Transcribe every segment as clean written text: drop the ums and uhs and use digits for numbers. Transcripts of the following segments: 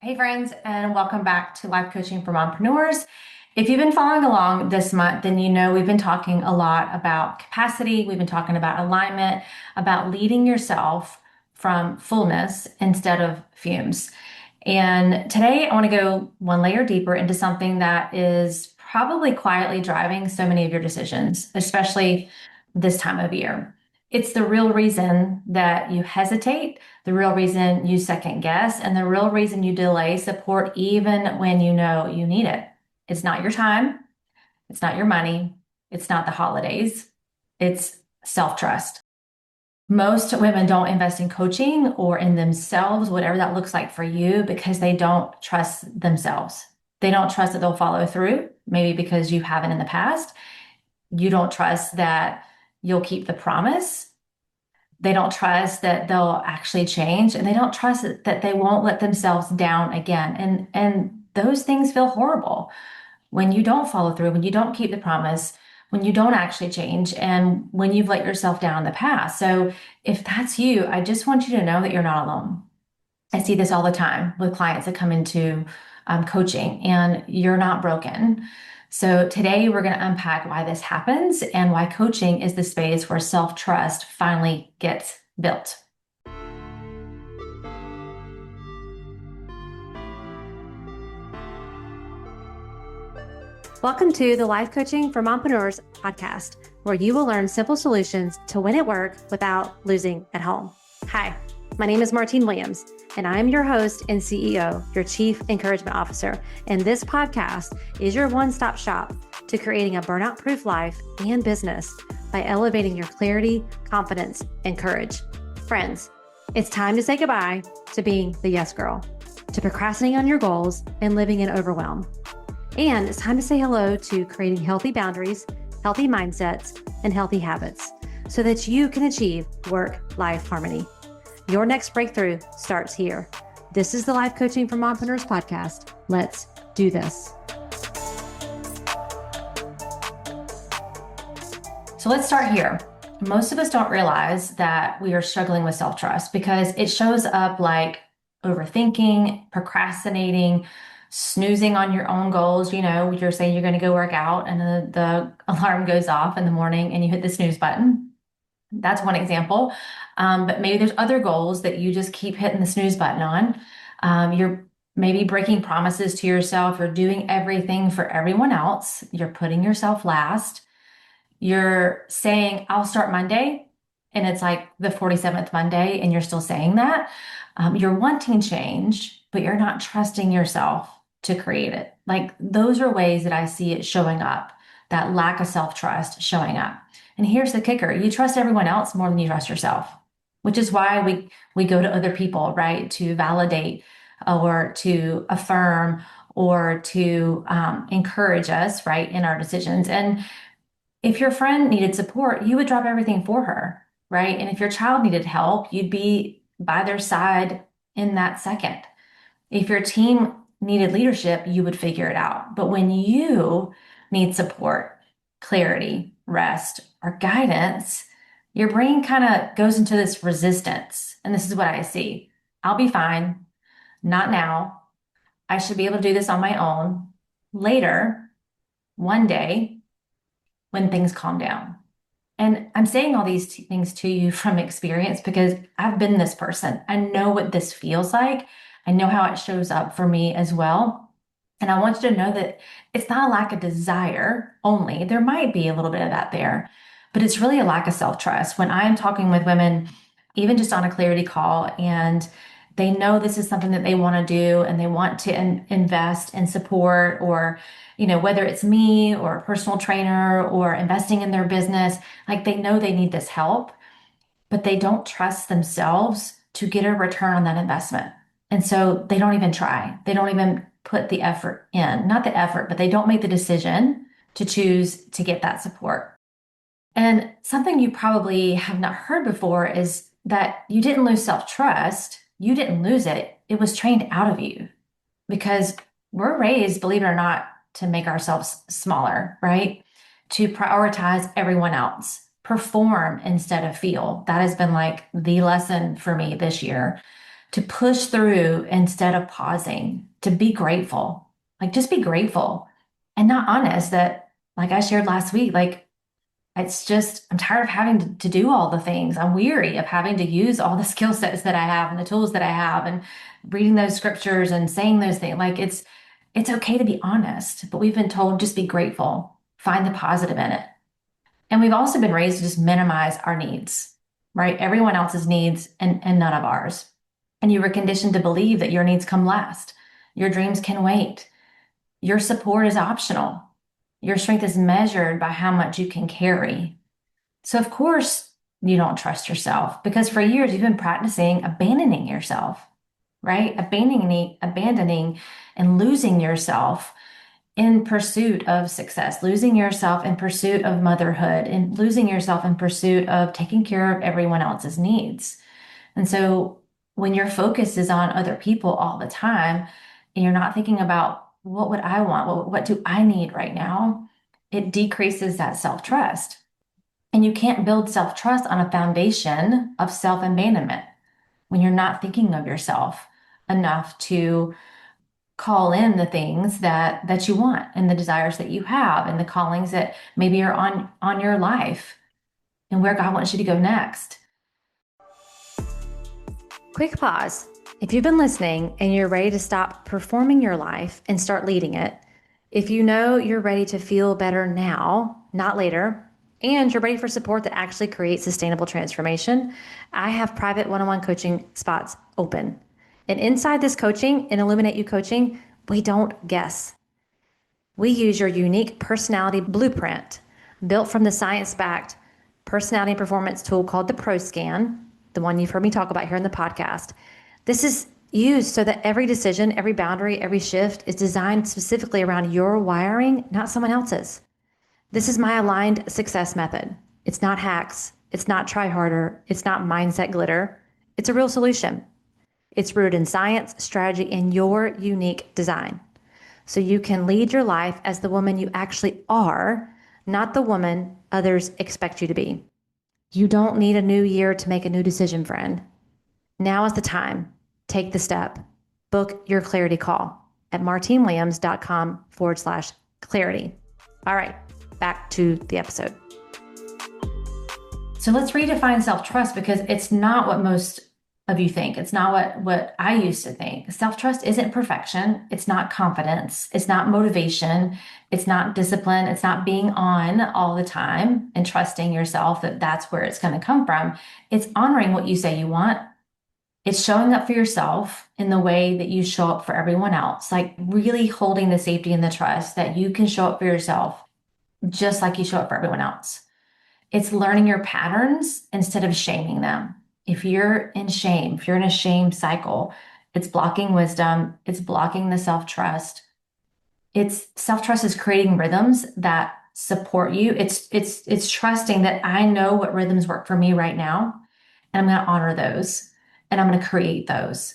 Hey friends, and welcome back to Life Coaching for Mompreneurs. If you've been following along this month, then you know we've been talking a lot about capacity. We've been talking about alignment, about leading yourself from fullness instead of fumes. And today I want to go one layer deeper into something that is probably quietly driving so many of your decisions, especially this time of year. It's the real reason that you hesitate, the real reason you second guess, and the real reason you delay support even when you know you need it. It's not your time, it's not your money, it's not the holidays, it's self-trust. Most women don't invest in coaching or in themselves, whatever that looks like for you, because they don't trust themselves. They don't trust that they'll follow through, maybe because you haven't in the past. You don't trust that you'll keep the promise. They don't trust that they'll actually change, and they don't trust that they won't let themselves down again. And those things feel horrible when you don't follow through, when you don't keep the promise, when you don't actually change, and when you've let yourself down in the past. So if that's you, I just want you to know that you're not alone. I see this all the time with clients that come into coaching, and you're not broken. So today we're going to unpack why this happens and why coaching is the space where self-trust finally gets built. Welcome to the Life Coaching for Mompreneurs podcast, where you will learn simple solutions to win at work without losing at home. Hi, my name is Martine Williams, and I'm your host and CEO, your Chief Encouragement Officer. And this podcast is your one-stop shop to creating a burnout-proof life and business by elevating your clarity, confidence, and courage. Friends, it's time to say goodbye to being the yes girl, to procrastinating on your goals and living in overwhelm. And it's time to say hello to creating healthy boundaries, healthy mindsets, and healthy habits so that you can achieve work-life harmony. Your next breakthrough starts here. This is the Life Coaching for Mompreneurs podcast. Let's do this. So let's start here. Most of us don't realize that we are struggling with self-trust because it shows up like overthinking, procrastinating, snoozing on your own goals. You know, you're saying you're going to go work out and the alarm goes off in the morning and you hit the snooze button. That's one example. But maybe there's other goals that you just keep hitting the snooze button on. You're maybe breaking promises to yourself. You're doing everything for everyone else. You're putting yourself last. You're saying, I'll start Monday. And it's like the 47th Monday and you're still saying that. You're wanting change, but you're not trusting yourself to create it. Like those are ways that I see it showing up, that lack of self-trust showing up. And here's the kicker. You trust everyone else more than you trust yourself, which is why we go to other people, right? To validate or to affirm or to encourage us, right? In our decisions. And if your friend needed support, you would drop everything for her, right? And if your child needed help, you'd be by their side in that second. If your team needed leadership, you would figure it out. But when you need support, clarity, rest, or guidance, your brain kind of goes into this resistance. And this is what I see. I'll be fine. Not now. I should be able to do this on my own. Later, one day, when things calm down. And I'm saying all these things to you from experience because I've been this person. I know what this feels like. I know how it shows up for me as well. And I want you to know that it's not a lack of desire only. There might be a little bit of that there, but it's really a lack of self-trust. When I'm talking with women, even just on a clarity call, and they know this is something that they want to do and they want to invest and support, or, you know, whether it's me or a personal trainer or investing in their business, like they know they need this help, but they don't trust themselves to get a return on that investment. And so they don't even try. They don't even put the effort in, not the effort, but they don't make the decision to choose to get that support. And something you probably have not heard before is that you didn't lose self-trust. You didn't lose it. It was trained out of you because we're raised, believe it or not, to make ourselves smaller, right? To prioritize everyone else, perform instead of feel. That has been like the lesson for me this year. to push through instead of pausing, to be grateful. Like just be grateful and not honest that, like I shared last week, like it's just, I'm tired of having to do all the things. I'm weary of having to use all the skill sets that I have and the tools that I have and reading those scriptures and saying those things. Like it's okay to be honest, but we've been told just be grateful, find the positive in it. And we've also been raised to just minimize our needs, right? Everyone else's needs and none of ours. And you were conditioned to believe that your needs come last. Your dreams can wait. Your support is optional. Your strength is measured by how much you can carry. So, of course, you don't trust yourself because for years you've been practicing abandoning yourself, right? Abandoning and losing yourself in pursuit of success, losing yourself in pursuit of motherhood, and losing yourself in pursuit of taking care of everyone else's needs. And so when your focus is on other people all the time, and you're not thinking about what would I want? What do I need right now? It decreases that self-trust. And you can't build self-trust on a foundation of self-abandonment when you're not thinking of yourself enough to call in the things that you want and the desires that you have and the callings that maybe are on your life and where God wants you to go next. Quick pause. If you've been listening and you're ready to stop performing your life and start leading it, if you know you're ready to feel better now, not later, and you're ready for support that actually creates sustainable transformation, I have private one-on-one coaching spots open. And inside this coaching, in Illuminate You coaching, we don't guess. We use your unique personality blueprint built from the science-backed personality and performance tool called the ProScan, the one you've heard me talk about here in the podcast. This is used so that every decision, every boundary, every shift is designed specifically around your wiring, not someone else's. This is my aligned success method. It's not hacks. It's not try harder. It's not mindset glitter. It's a real solution. It's rooted in science, strategy, and your unique design. So you can lead your life as the woman you actually are, not the woman others expect you to be. You don't need a new year to make a new decision, friend. Now is the time. Take the step. Book your clarity call at martinewilliams.com/clarity. All right, back to the episode. So let's redefine self-trust because it's not what most of you think. It's not what I used to think. Self-trust isn't perfection. It's not confidence. It's not motivation. It's not discipline. It's not being on all the time and trusting yourself that that's where it's going to come from. It's honoring what you say you want. It's showing up for yourself in the way that you show up for everyone else, like really holding the safety and the trust that you can show up for yourself just like you show up for everyone else. It's learning your patterns instead of shaming them. If you're in shame, if you're in a shame cycle, it's blocking wisdom, it's blocking the self-trust. It's self-trust is creating rhythms that support you. It's trusting that I know what rhythms work for me right now, and I'm going to honor those, and I'm going to create those.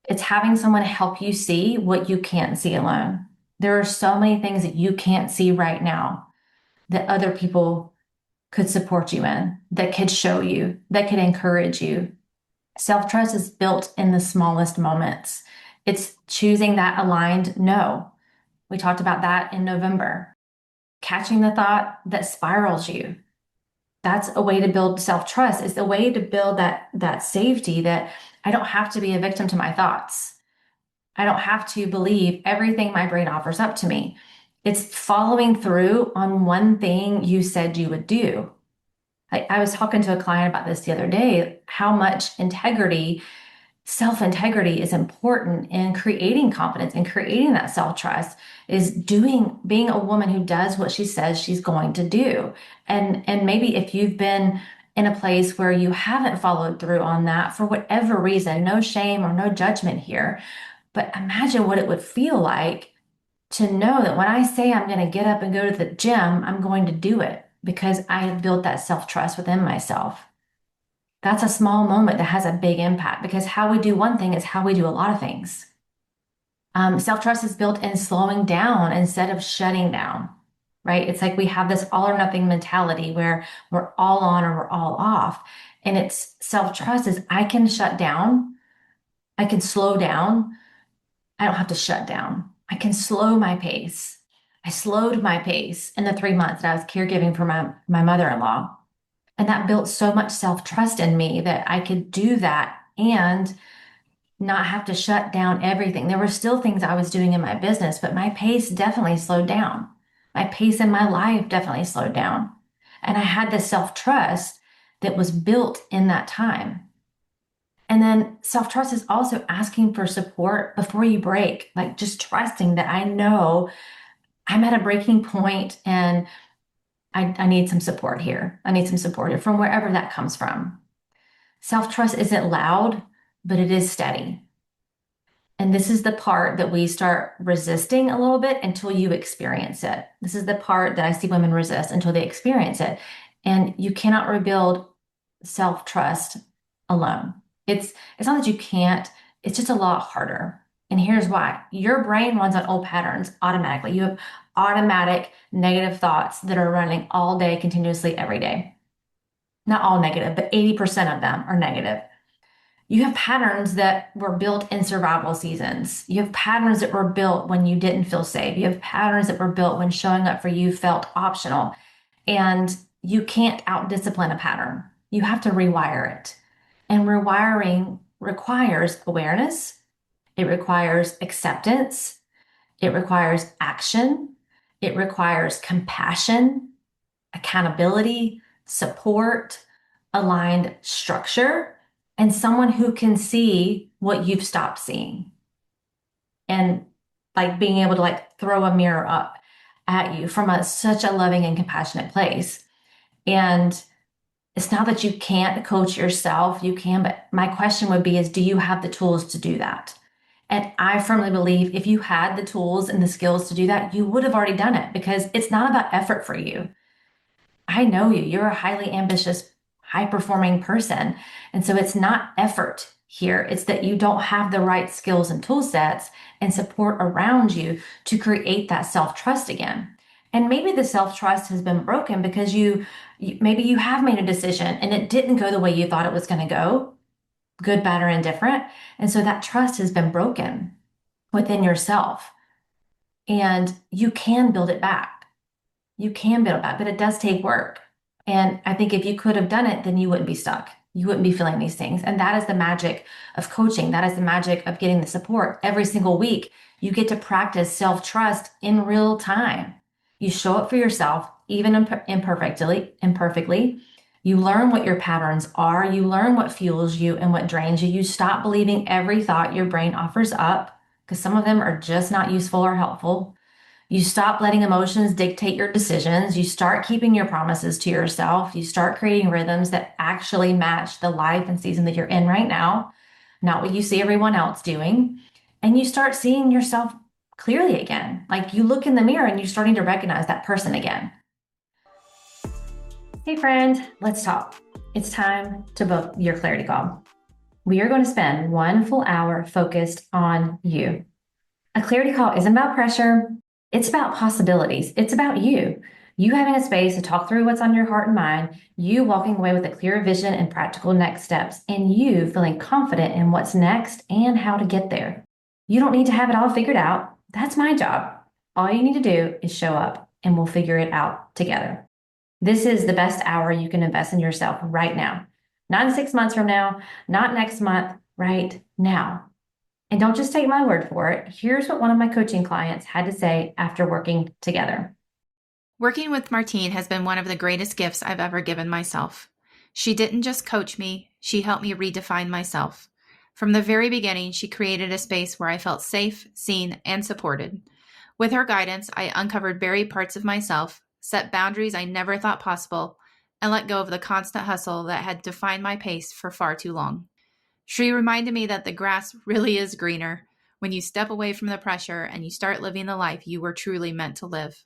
It's having someone help you see what you can't see alone. There are so many things that you can't see right now that other people could support you in, that could show you, that could encourage you. Self-trust is built in the smallest moments. It's choosing that aligned no. We talked about that in November. Catching the thought that spirals you. That's a way to build self-trust. It's a way to build that safety that I don't have to be a victim to my thoughts. I don't have to believe everything my brain offers up to me. It's following through on one thing you said you would do. I was talking to a client about this the other day, how much self-integrity is important in creating confidence and creating that self-trust is being a woman who does what she says she's going to do. And maybe if you've been in a place where you haven't followed through on that for whatever reason, no shame or no judgment here, but imagine what it would feel like to know that when I say I'm going to get up and go to the gym, I'm going to do it because I have built that self-trust within myself. That's a small moment that has a big impact because how we do one thing is how we do a lot of things. Self-trust is built in slowing down instead of shutting down, right? It's like we have this all or nothing mentality where we're all on or we're all off. And it's self-trust is I can shut down I can slow down. I don't have to shut down. I can slow my pace. I slowed my pace in the 3 months that I was caregiving for my mother-in-law. And that built so much self-trust in me that I could do that and not have to shut down everything. There were still things I was doing in my business, but my pace definitely slowed down. My pace in my life definitely slowed down. And I had this self-trust that was built in that time. And then self-trust is also asking for support before you break, like just trusting that I know I'm at a breaking point and I need some support here. I need some support here from wherever that comes from. Self-trust isn't loud, but it is steady. And this is the part that we start resisting a little bit until you experience it. This is the part that I see women resist until they experience it. And you cannot rebuild self-trust alone. It's not that you can't, it's just a lot harder. And here's why. Your brain runs on old patterns automatically. You have automatic negative thoughts that are running all day, continuously, every day. Not all negative, but 80% of them are negative. You have patterns that were built in survival seasons. You have patterns that were built when you didn't feel safe. You have patterns that were built when showing up for you felt optional. And you can't out-discipline a pattern. You have to rewire it. And rewiring requires awareness. It requires acceptance. It requires action. It requires compassion, accountability, support, aligned structure, and someone who can see what you've stopped seeing. And like being able to like throw a mirror up at you from such a loving and compassionate place. And it's not that you can't coach yourself, you can, but my question would be is do you have the tools to do that? And I firmly believe if you had the tools and the skills to do that, you would have already done it because it's not about effort for you. I know you. You're a highly ambitious, high performing person. And so it's not effort here. It's that you don't have the right skills and tool sets and support around you to create that self trust again. And maybe the self trust has been broken because maybe you have made a decision and it didn't go the way you thought it was going to go, good, bad, or indifferent. And so that trust has been broken within yourself. And you can build it back. You can build it back, but it does take work. And I think if you could have done it, then you wouldn't be stuck. You wouldn't be feeling these things. And that is the magic of coaching. That is the magic of getting the support every single week. You get to practice self-trust in real time. You show up for yourself, even imperfectly. You learn what your patterns are. You learn what fuels you and what drains you. You stop believing every thought your brain offers up because some of them are just not useful or helpful. You stop letting emotions dictate your decisions. You start keeping your promises to yourself. You start creating rhythms that actually match the life and season that you're in right now, not what you see everyone else doing. And you start seeing yourself clearly again. Like you look in the mirror and you're starting to recognize that person again. Hey, friend, let's talk. It's time to book your clarity call. We are going to spend 1 full hour focused on you. A clarity call isn't about pressure. It's about possibilities. It's about you. You having a space to talk through what's on your heart and mind, you walking away with a clear vision and practical next steps, and you feeling confident in what's next and how to get there. You don't need to have it all figured out. That's my job. All you need to do is show up and we'll figure it out together. This is the best hour you can invest in yourself right now. Not in 6 months from now, not next month, right now. And don't just take my word for it. Here's what one of my coaching clients had to say after working together. Working with Martine has been one of the greatest gifts I've ever given myself. She didn't just coach me, she helped me redefine myself. From the very beginning, she created a space where I felt safe, seen, and supported. With her guidance, I uncovered buried parts of myself, set boundaries I never thought possible, and let go of the constant hustle that had defined my pace for far too long. She reminded me that the grass really is greener when you step away from the pressure and you start living the life you were truly meant to live.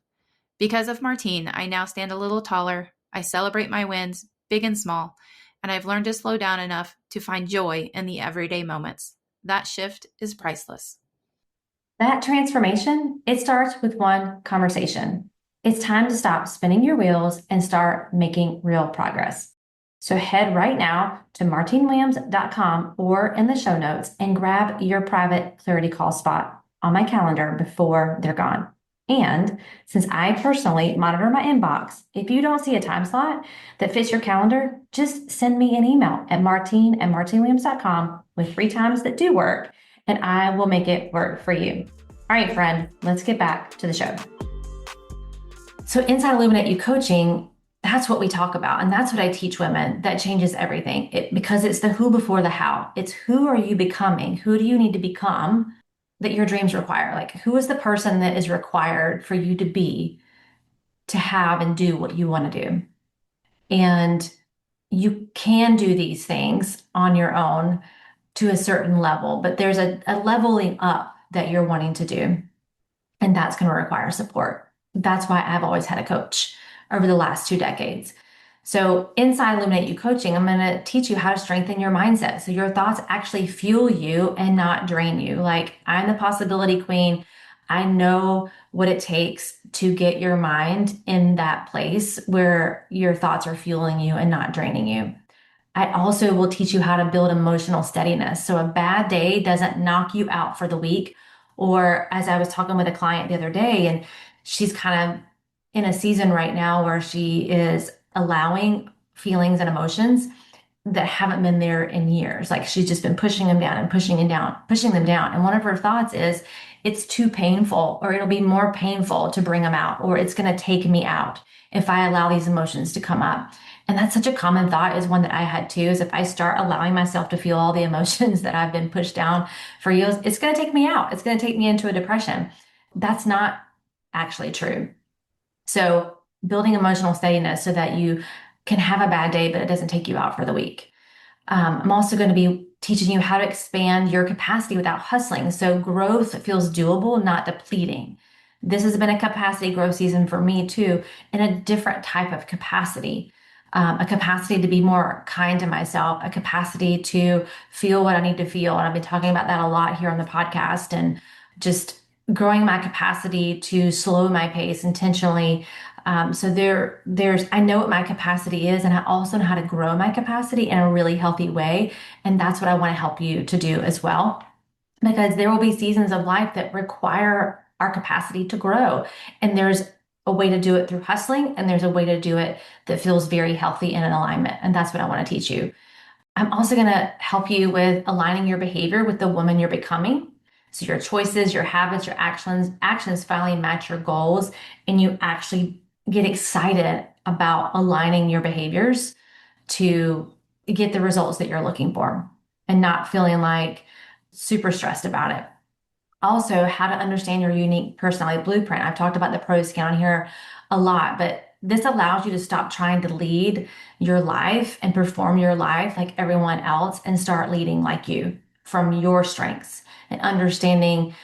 Because of Martine, I now stand a little taller, I celebrate my wins, big and small, and I've learned to slow down enough to find joy in the everyday moments. That shift is priceless. That transformation, it starts with one conversation. It's time to stop spinning your wheels and start making real progress. So head right now to martinewilliams.com or in the show notes and grab your private clarity call spot on my calendar before they're gone. And since I personally monitor my inbox, if you don't see a time slot that fits your calendar, just send me an email at martinewilliams.com with free times that do work, and I will make it work for you. All right, friend, let's get back to the show. So inside Illuminate You coaching, that's what we talk about. And that's what I teach women. That changes everything because it's the who before the how. It's who are you becoming? Who do you need to become that your dreams require? Like, who is the person that is required for you to be to have and do what you want to do? And you can do these things on your own to a certain level, but there's a leveling up that you're wanting to do. And that's going to require support. That's why I've always had a coach over the last 2 decades. So inside Illuminate You coaching, I'm going to teach you how to strengthen your mindset so your thoughts actually fuel you and not drain you. Like, I'm the possibility queen. I know what it takes to get your mind in that place where your thoughts are fueling you and not draining you. I also will teach you how to build emotional steadiness. So a bad day doesn't knock you out for the week. Or as I was talking with a client the other day, and she's kind of in a season right now where she is allowing feelings and emotions that haven't been there in years. Like, she's just been pushing them down and pushing them down, pushing them down. And one of her thoughts is, it's too painful, or it'll be more painful to bring them out, or it's going to take me out if I allow these emotions to come up. And that's such a common thought, is one that I had too, is if I start allowing myself to feel all the emotions that I've been pushed down for years, it's going to take me out. It's going to take me into a depression. That's not actually true. So building emotional steadiness so that you can have a bad day, but it doesn't take you out for the week. I'm also going to be teaching you how to expand your capacity without hustling. So growth feels doable, not depleting. This has been a capacity growth season for me too, in a different type of capacity. A capacity to be more kind to myself, a capacity to feel what I need to feel. And I've been talking about that a lot here on the podcast, and just growing my capacity to slow my pace intentionally. So I know what my capacity is, and I also know how to grow my capacity in a really healthy way. And that's what I want to help you to do as well, because there will be seasons of life that require our capacity to grow. And there's a way to do it through hustling, and there's a way to do it that feels very healthy and in alignment. And that's what I want to teach you. I'm also going to help you with aligning your behavior with the woman you're becoming. So your choices, your habits, your actions finally match your goals, and you actually get excited about aligning your behaviors to get the results that you're looking for and not feeling like super stressed about it. Also, how to understand your unique personality blueprint. I've talked about the pro scan on here a lot, but this allows you to stop trying to lead your life and perform your life like everyone else and start leading like you from your strengths and understanding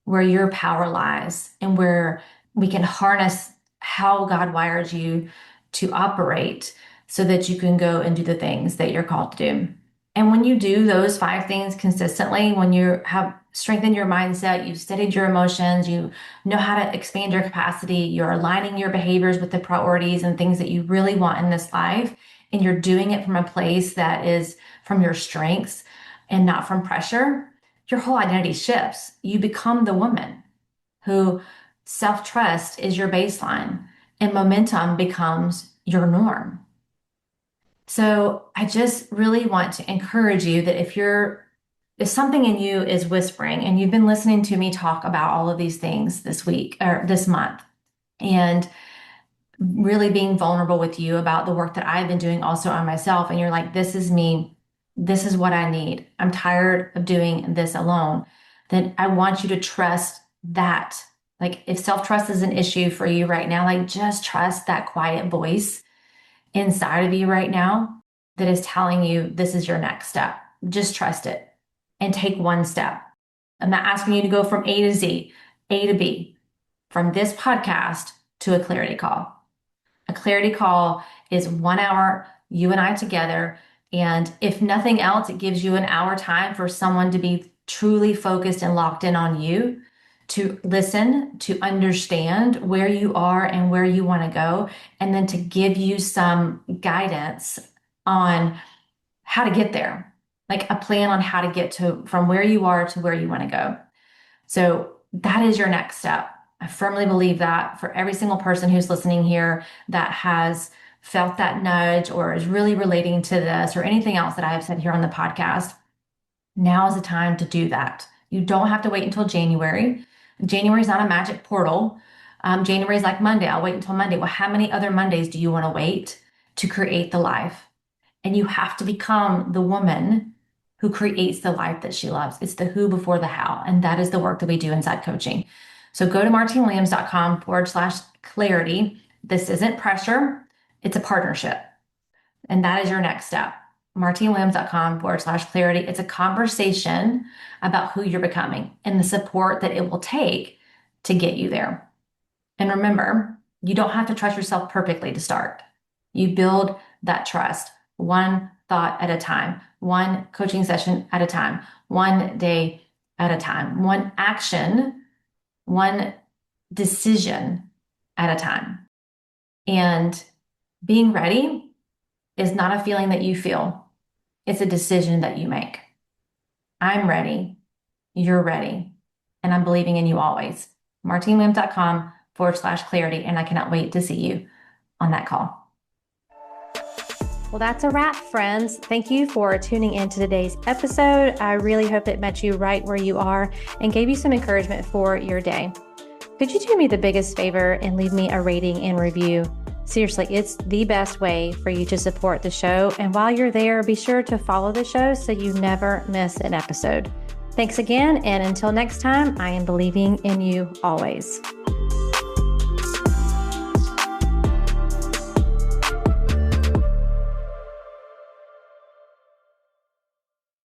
where your power lies and where we can harness how God wired you to operate so that you can go and do the things that you're called to do. And when you do those 5 things consistently, when you have strengthened your mindset, you've steadied your emotions, you know how to expand your capacity, you're aligning your behaviors with the priorities and things that you really want in this life, and you're doing it from a place that is from your strengths and not from pressure, your whole identity shifts. You become the woman who self-trust is your baseline and momentum becomes your norm. So I just really want to encourage you that if something in you is whispering, and you've been listening to me talk about all of these things this week or this month, and really being vulnerable with you about the work that I've been doing also on myself, and you're like, this is me, this is what I need, I'm tired of doing this alone, then I want you to trust that. Like, if self-trust is an issue for you right now, like, just trust that quiet voice inside of you right now that is telling you this is your next step. Just trust it and take one step. I'm not asking you to go from A to Z, A to B, from this podcast to a clarity call. A clarity call is 1 hour, you and I together. And if nothing else, it gives you an hour time for someone to be truly focused and locked in on you, to listen, to understand where you are and where you want to go, and then to give you some guidance on how to get there, like a plan on how to get to from where you are to where you want to go. So that is your next step. I firmly believe that for every single person who's listening here that has felt that nudge or is really relating to this or anything else that I have said here on the podcast, now is the time to do that. You don't have to wait until January. January is not a magic portal. January is like Monday. I'll wait until Monday. Well, how many other Mondays do you want to wait to create the life? And you have to become the woman who creates the life that she loves. It's the who before the how. And that is the work that we do inside coaching. So go to martinewilliams.com/clarity. This isn't pressure. It's a partnership. And that is your next step. martinewilliams.com/clarity. It's a conversation about who you're becoming and the support that it will take to get you there. And remember, you don't have to trust yourself perfectly to start. You build that trust one thought at a time, one coaching session at a time, one day at a time, one action, one decision at a time. And being ready is not a feeling that you feel. It's a decision that you make. I'm ready. You're ready. And I'm believing in you always. martinewilliams.com/clarity. And I cannot wait to see you on that call. Well, that's a wrap, friends. Thank you for tuning in to today's episode. I really hope it met you right where you are and gave you some encouragement for your day. Could you do me the biggest favor and leave me a rating and review? Seriously, it's the best way for you to support the show. And while you're there, be sure to follow the show so you never miss an episode. Thanks again. And until next time, I am believing in you always.